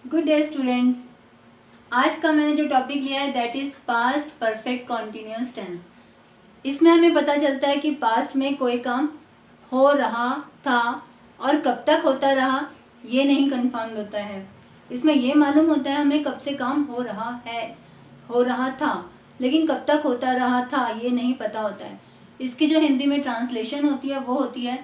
Good day students. आज का मैंने जो टॉपिक लिया है that is past perfect continuous tense. इसमें हमें पता चलता है कि पास्ट में कोई काम हो रहा था और कब तक होता रहा ये नहीं कंफर्म होता है। इसमें ये मालूम होता है हमें कब से काम हो रहा है, हो रहा था, लेकिन कब तक होता रहा था ये नहीं पता होता है। इसकी जो हिंदी में ट्रांसलेशन होती है वो होती है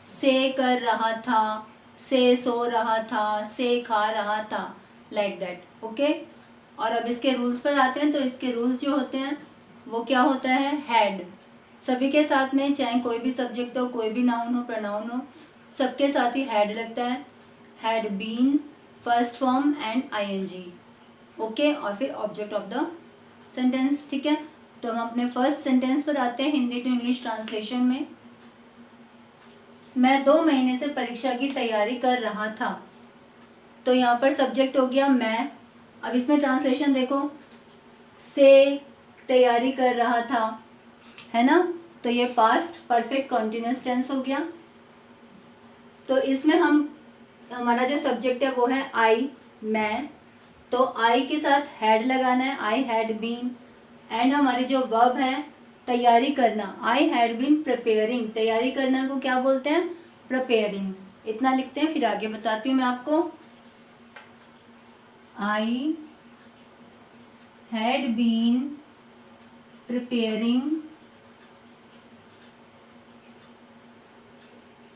से कर रहा था, से सो रहा था, से खा रहा था, लाइक दैट। ओके। और अब इसके रूल्स पर आते हैं तो इसके रूल्स जो होते हैं वो क्या होता है, हैड। सभी के साथ में, चाहे कोई भी सब्जेक्ट हो, कोई भी नाउन हो, प्रोनाउन हो, सबके साथ ही हैड लगता है। Had been, first form and ING. Okay. और फिर ऑब्जेक्ट ऑफ द सेंटेंस। ठीक है, तो हम अपने फर्स्ट सेंटेंस पर आते हैं हिंदी टू इंग्लिश ट्रांसलेशन में। मैं 2 महीने से परीक्षा की तैयारी कर रहा था। तो यहाँ पर सब्जेक्ट हो गया मैं। अब इसमें ट्रांसलेशन देखो, से तैयारी कर रहा था, है ना, तो ये पास्ट परफेक्ट कॉन्टिन्यूअस टेंस हो गया। तो इसमें हमारा जो सब्जेक्ट है वो है आई, मैं। तो आई के साथ हैड लगाना है, आई हैड बीन। एंड हमारी जो वर्ब है तैयारी करना, आई हैड बीन प्रिपेयरिंग। तैयारी करना को क्या बोलते हैं, प्रिपेयरिंग। इतना लिखते हैं, फिर आगे बताती हूँ मैं आपको। I had been preparing,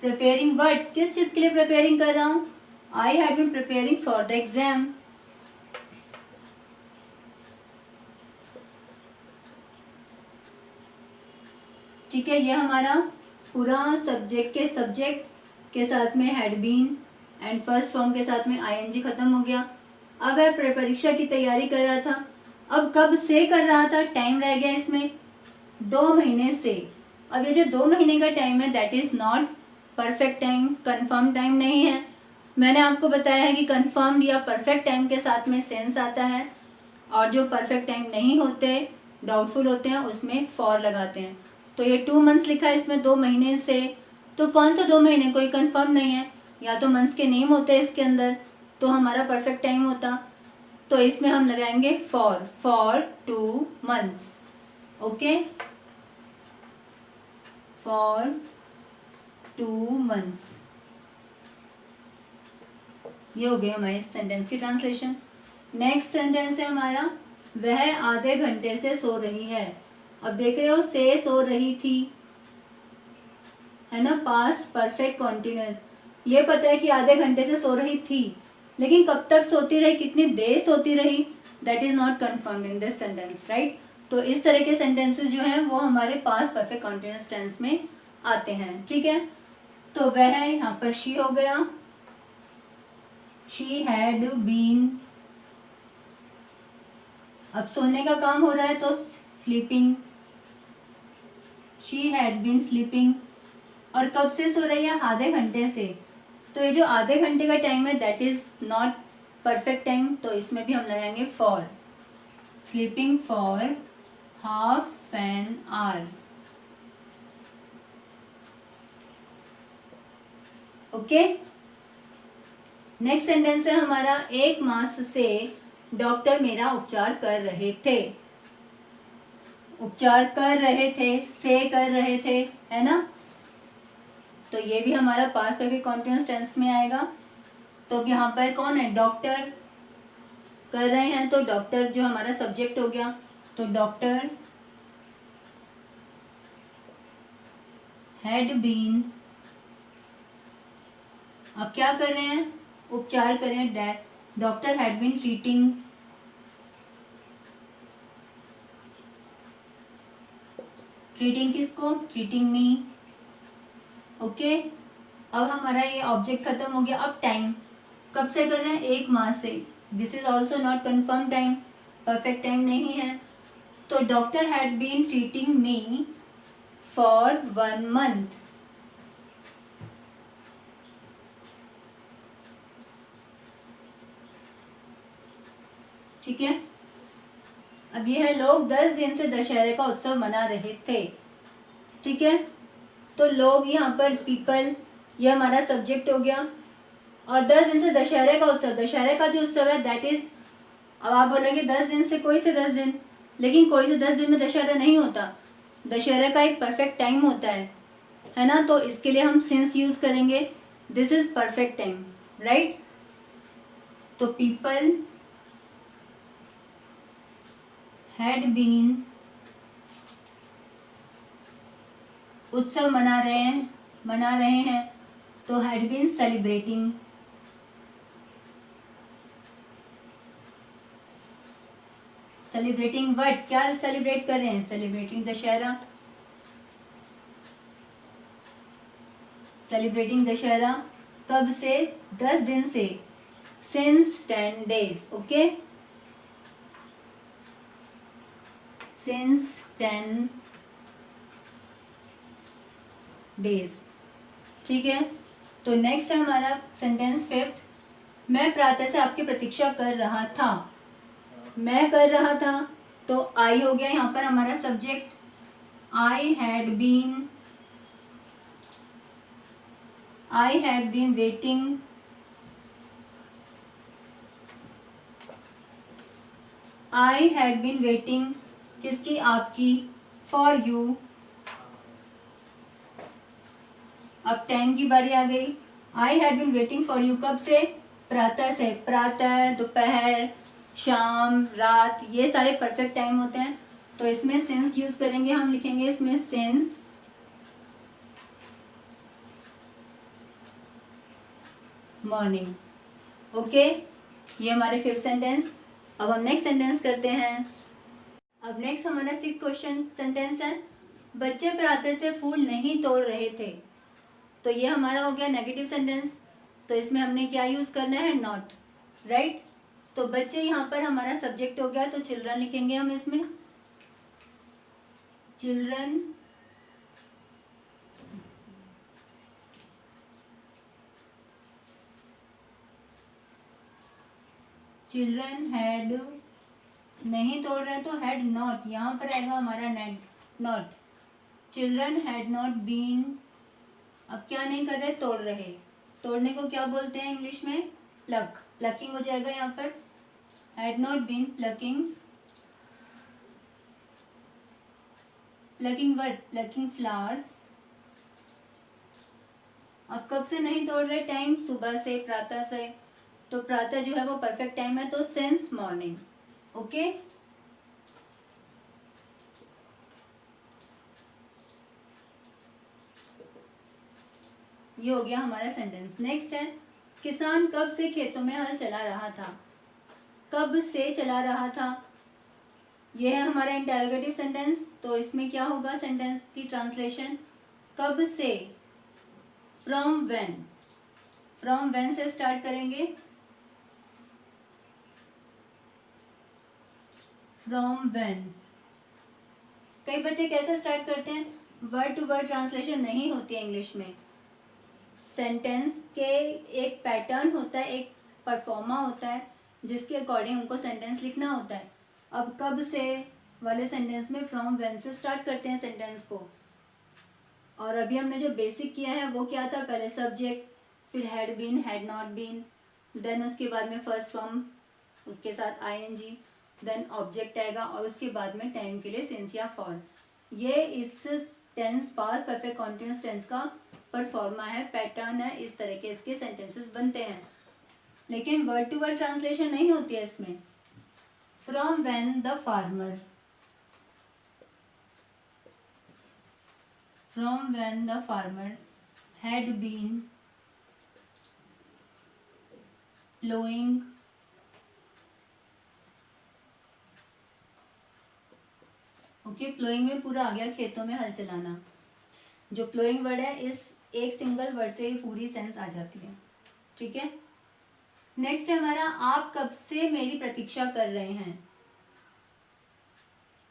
preparing what, किस चीज के लिए प्रिपेयरिंग कर रहा हूँ, I had been preparing for the exam. ठीक है, ये हमारा पूरा सब्जेक्ट के साथ में had been and first form के साथ में आईएनजी खत्म हो गया। अब है परीक्षा की तैयारी कर रहा था। अब कब से कर रहा था, टाइम रह गया इसमें 2 महीने से। अब ये जो 2 महीने का टाइम है that is not perfect time, confirm time नहीं है। मैंने आपको बताया है कि कंफर्म या परफेक्ट टाइम के साथ में सेंस आता है, और जो परफेक्ट टाइम नहीं होते, डाउटफुल होते हैं, उसमें फॉर लगाते हैं। तो ये 2 मंथ्स लिखा है इसमें, 2 महीने से। तो कौन सा 2 महीने, कोई कंफर्म नहीं है, या तो मंथ्स के नेम होते हैं इसके अंदर तो हमारा परफेक्ट टाइम होता। तो इसमें हम लगाएंगे for 2 months. Okay, for 2 months. ये हो गई हमारे सेंटेंस की ट्रांसलेशन। नेक्स्ट सेंटेंस है हमारा, वह आधे घंटे से सो रही है। अब देख रहे हो, से सो रही थी, है ना, पास्ट परफेक्ट कॉन्टिन्यूअस। ये पता है कि आधे घंटे से सो रही थी, लेकिन कब तक सोती रही, कितनी देर सोती रही, that is not confirmed in this sentence, right. तो इस तरह के सेंटेंसेस जो हैं वो हमारे पास्ट परफेक्ट कॉन्टिन्यूअस टेंस में आते हैं। ठीक है, तो वह यहाँ पर शी हो गया, शी हैड बीन। अब सोने का काम हो रहा है तो sleeping, she had been sleeping. और कब से सो रही है, आधे घंटे से। तो ये जो आधे घंटे का टाइम है that is not perfect time, तो इसमें भी हम लगाएंगे for, sleeping for half an hour. Okay. Next sentence है हमारा, 1 मास से डॉक्टर मेरा उपचार कर रहे थे। उपचार कर रहे थे, से कर रहे थे, है ना, तो ये भी हमारा पास्ट परफेक्ट कॉन्टिन्यूअस टेंस में आएगा। तो अब यहाँ पर कौन है, डॉक्टर कर रहे हैं, तो डॉक्टर जो हमारा सब्जेक्ट हो गया, तो डॉक्टर हैड बीन। अब क्या कर रहे हैं, उपचार कर रहे हैं, doctor had been treating, treating किसको, ट्रीटिंग मी। ओके। अब हमारा ये ऑब्जेक्ट खत्म हो गया। अब टाइम कब से कर रहे हैं, 1 माह से। This is also not confirm time, perfect time नहीं है। तो doctor had been treating me for 1 month. ठीक है, अब ये है, लोग 10 दिन से दशहरे का उत्सव मना रहे थे। ठीक है, तो लोग यहाँ पर पीपल, ये हमारा सब्जेक्ट हो गया, और 10 दिन से दशहरे का उत्सव, दशहरे का जो उत्सव है दैट इज, अब आप बोलेंगे 10 दिन से कोई से 10 दिन, लेकिन कोई से 10 दिन में दशहरा नहीं होता। दशहरे का एक परफेक्ट टाइम होता है ना। तो इसके लिए हम सिंस यूज करेंगे, this is perfect time, right. तो पीपल हैड बीन, उत्सव मना रहे हैं, तो had been celebrating, celebrating what, क्या सेलिब्रेट कर रहे हैं, सेलिब्रेटिंग दशहरा, सेलिब्रेटिंग दशहरा। कब से, 10 दिन से, since 10 days, okay, since 10 days, ठीक है। तो नेक्स्ट है हमारा सेंटेंस 5th, मैं प्रातः से आपकी प्रतीक्षा कर रहा था। मैं कर रहा था तो आई हो गया यहाँ पर हमारा subject, I had been waiting, I had been waiting किसकी, आपकी, फॉर यू। अब टाइम की बारी आ गई, I had been waiting for you कब से, प्रातः से, प्रातः, दोपहर, शाम, रात, ये सारे परफेक्ट टाइम होते हैं। तो इसमें सिंस यूज करेंगे, हम लिखेंगे इसमें सिंस मॉर्निंग, ओके। ये हमारे 5th सेंटेंस। अब हम नेक्स्ट सेंटेंस करते हैं। अब नेक्स्ट हमारा 6th क्वेश्चन सेंटेंस है, बच्चे प्रातः से फूल नहीं तोड़ रहे थे। तो ये हमारा हो गया नेगेटिव सेंटेंस। तो इसमें हमने क्या यूज करना है, नॉट, राइट। तो बच्चे यहाँ पर हमारा सब्जेक्ट हो गया, तो चिल्ड्रन लिखेंगे हम इसमें, चिल्ड्रन हैड, नहीं तोड़ रहे तो हैड नॉट, यहाँ पर आएगा हमारा not, children had not been, अब क्या नहीं कर रहे, तोड़ रहे, तोड़ने को क्या बोलते हैं इंग्लिश में, प्लक, प्लकिंग हो जाएगा यहाँ पर, had not been plucking, plucking word, plucking flowers. अब कब से नहीं तोड़ रहे, टाइम, सुबह से, प्रातः से। तो प्रातः जो है वो परफेक्ट टाइम है, तो सिंस मॉर्निंग, ओके। ये हो गया हमारा सेंटेंस। नेक्स्ट है, किसान कब से खेतों में हल चला रहा था। कब से चला रहा था, ये है हमारा इंटरोगेटिव सेंटेंस। तो इसमें क्या होगा, सेंटेंस की ट्रांसलेशन, कब से, फ्रॉम व्हेन, फ्रॉम व्हेन से स्टार्ट करेंगे, फ्रॉम व्हेन। कई बच्चे कैसे स्टार्ट करते हैं, वर्ड टू वर्ड ट्रांसलेशन नहीं होती है इंग्लिश में। सेंटेंस के एक पैटर्न होता है, एक परफॉर्मा होता है, जिसके अकॉर्डिंग उनको सेंटेंस लिखना होता है। अब कब से वाले सेंटेंस में फ्रॉम व्हेन से स्टार्ट करते हैं सेंटेंस को। और अभी हमने जो बेसिक किया है वो क्या था, पहले सब्जेक्ट, फिर had been, had not been, then उसके बाद में फर्स्ट फ्रॉम, उसके साथ आईएनजी, देन ऑब्जेक्ट आएगा, और उसके बाद में टाइम के लिए सिंस या फॉर। ये इस tense, past perfect continuous tense का परफॉर्मा है, पैटर्न है, इस तरह के इसके सेंटेंसेस बनते हैं। लेकिन वर्ड टू वर्ड ट्रांसलेशन नहीं होती है इसमें। From when the farmer, from when the farmer had been ploughing, okay, ploughing में पूरा आ गया खेतों में हल चलाना। जो प्लोइंग वर्ड है, इस एक सिंगल वर्ड से ही पूरी सेंस आ जाती है, ठीक है। नेक्स्ट है हमारा, आप कब से मेरी प्रतीक्षा कर रहे हैं।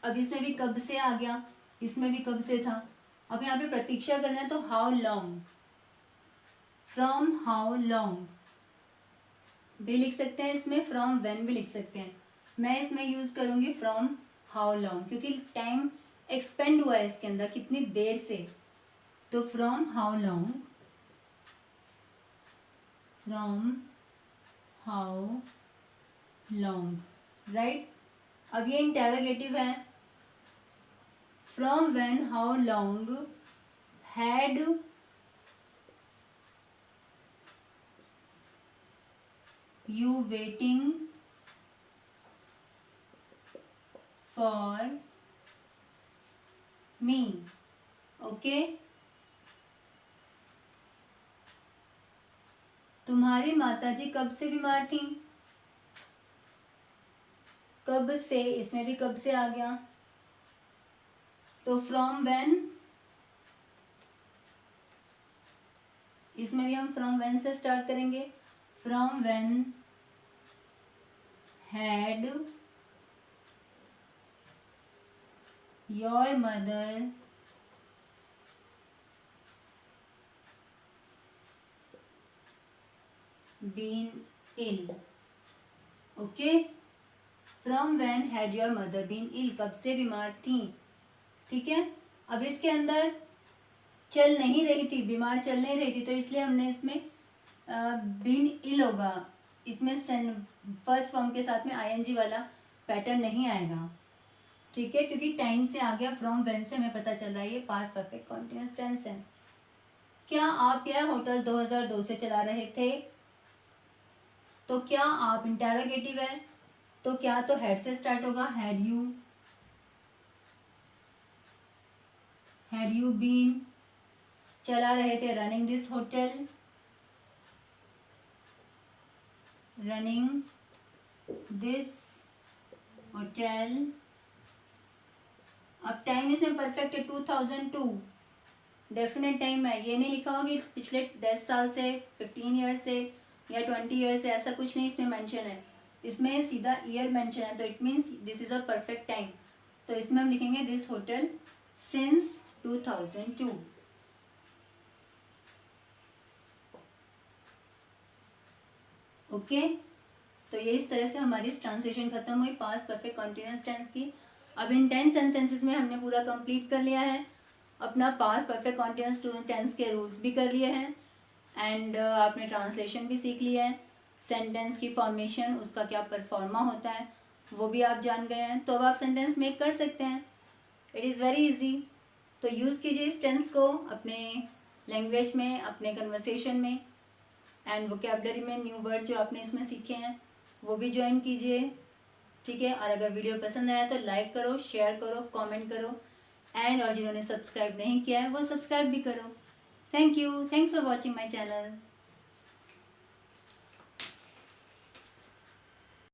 अब इसमें भी कब से आ गया, इसमें भी कब से था। अब यहाँ पे प्रतीक्षा करना है तो how long, from how long भी लिख सकते हैं, इसमें फ्रॉम व्हेन भी लिख सकते हैं। मैं इसमें यूज करूंगी फ्रॉम हाउ लॉन्ग, क्योंकि टाइम एक्सपेंड हुआ है इसके अंदर, कितनी देर से। तो from how long, from how long, right. अब ये इंटेरोगेटिव है। From when how long had you waiting for me, okay. तुम्हारी माताजी कब से बीमार थी, कब से, इसमें भी कब से आ गया, तो फ्रॉम व्हेन, इसमें भी हम फ्रॉम व्हेन से स्टार्ट करेंगे। From when had your mother been ill, okay. From when had your mother been ill, कब से बीमार थी, ठीक है। अब इसके अंदर चल नहीं रही थी, बीमार चल नहीं रही थी, तो इसलिए हमने इसमें बीन इल होगा, इसमें फर्स्ट फॉर्म के साथ में आईएनजी वाला पैटर्न नहीं आएगा, ठीक है, क्योंकि टाइम से आ गया। फ्रॉम व्हेन से हमें पता चल रहा है ये पास्ट परफेक्ट कॉन्टिन्यूअस टेंस है। क्या आप यह होटल 2002 से चला रहे थे, तो क्या आप इंटेरोगेटिव है, तो क्या तो हैड से स्टार्ट होगा, हैड यू बीन, चला रहे थे running this hotel, running this hotel. अब टाइम इसमें परफेक्ट है, 2002, डेफिनेट टाइम है, ये नहीं लिखा होगा कि पिछले 10 साल से, 15 ईयर से या 20 ईयर से, ऐसा कुछ नहीं इसमें मेंशन है, इसमें सीधा ईयर मेंशन है, तो it means this is a perfect time. तो इसमें हम लिखेंगे दिस होटल सिंस 2002, ओके। तो ये इस तरह से हमारी ट्रांसलेशन खत्म हुई पास्ट परफेक्ट कॉन्टिन्यूअस टेंस की। अब इन 10 सेंटेंसेस में हमने पूरा कंप्लीट कर लिया है, अपना पास्ट परफेक्ट कॉन्टिन्यूअस टेंस के रूल्स भी कर लिए हैं, एंड आपने ट्रांसलेशन भी सीख लिया है, सेंटेंस की फॉर्मेशन, उसका क्या परफॉर्मा होता है वो भी आप जान गए हैं। तो अब आप सेंटेंस मेक कर सकते हैं, इट इज़ वेरी इजी। तो यूज़ कीजिए इस टेंस को अपने लैंग्वेज में, अपने कन्वर्सेशन में, एंड वोकेबलरी में न्यू वर्ड जो आपने इसमें सीखे हैं वो भी ज्वाइन कीजिए, ठीक है। और अगर वीडियो पसंद आया तो लाइक करो, शेयर करो, कमेंट करो, एंड और जिन्होंने सब्सक्राइब नहीं किया है वो सब्सक्राइब भी करो। Thank you, thanks for watching my channel.